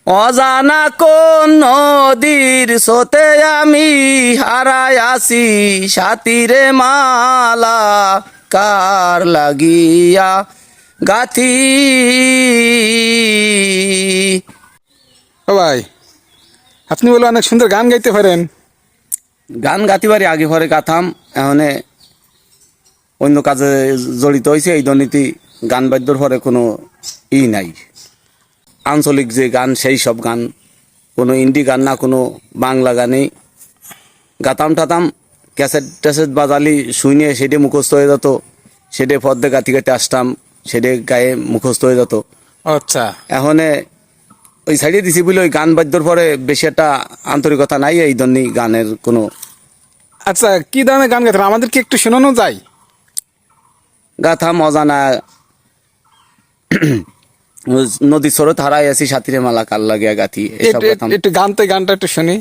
অজানা কোন নদীর স্রোতে আমি হারাই আসি সাথীরে মালা কার লাগিয়া গাথি। ও ভাই, আপনি বলে অনেক সুন্দর গান গাইতে পারেন। গান গাতি পারি, আগে পরে গাথাম, এখন অন্য কাজে জড়িত হয়েছে, এই দুর্নীতি গান বাদ্যর পরে কোনো নাই। আঞ্চলিক যে গান সেই সব গান, কোনো ইন্ডি গান না, কোনো বাংলা গানেই গাতাম টাতাম। ক্যাসেট ট্যাসেট বাজালি শুনে সেটা মুখস্থ হয়ে যেত, সেটা পদ্মে গাতি গাতে আসতাম, সেটা গায়ে মুখস্থ হয়ে যেত। আচ্ছা, এখন ওই সাইডে দিছি বলে ওই গান বাদ্যর পরে বেশি একটা আন্তরিকতা নাই, এই জন্যই গানের কোনো। আচ্ছা, কি ধরনের গান গাইতে আমাদেরকে একটু শোনানো যায়? গাথাম অজানা নদী স্রোত হারাই আছি সাথীরে মালা কাল লাগিয়া গাথি, এসব গাথাম। একটু গানটা একটু শুনি।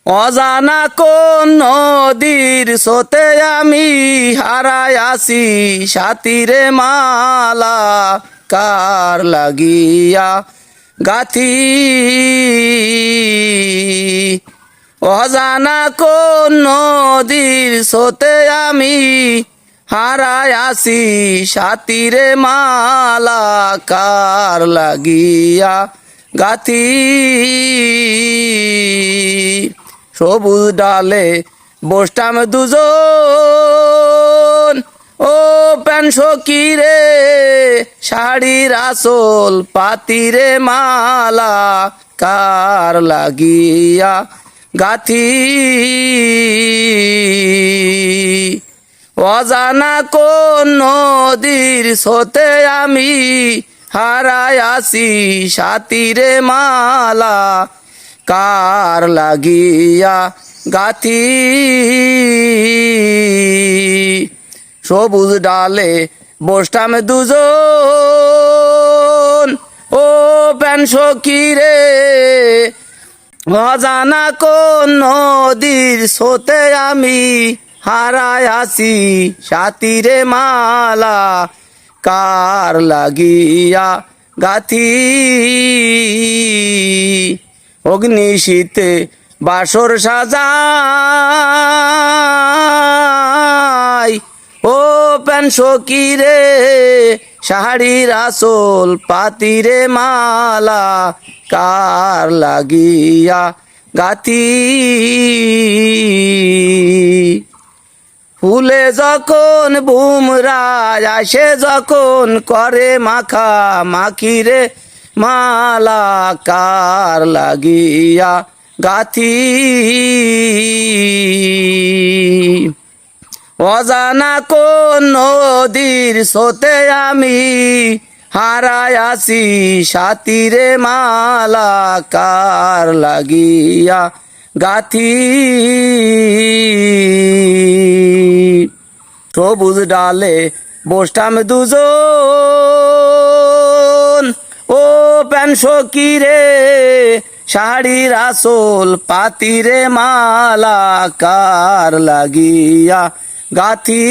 অজানা কোন নদীর স্রোতে আমি হারাই আসি সাথীরে মালা কার লাগিয়া গাথি। অজানা কোন নদীর স্রোতে আমি হারাই আসি সাথীরে মালা কার লাগিয়া গাথি। সবুজ ডালে বসতাম দুজন, ও প্যান সকিরে শাড়ির আসল পাতিরে মালা কার লাগিয়া গাথি। অজানা কোন নদীর স্রোতে আমি হারাই আসি সাথীরে মালা কার লাগিয়া গাথি। সবুজ ডালে বসতাম দুজন, ও প্যান সকিরে অজানা কোন নদীর স্রোতে আমি হারাই আসি সাথীরে মালা কার লাগিয়া গাথি। অগ্নি শীতে বাসর সাজাই, ও প্যান সকিরে শাড়ির আসল পাতিরে মালা কার লাগিয়া গাথি। ফুলে যখন বুমরা আসে যখন করে মাখা মাখিরে মালা কার লাগিয়া গাথি। অজানা কোন নদীর স্রোতে আমি হারাই আসি সাথীরে মালা কার লাগিয়া গাথি। সবুজ ডালে বসতাম দুজন, ও প্যান সকিরে শাড়ির আসল পাতিরে মালা কার লাগিয়া গাথি।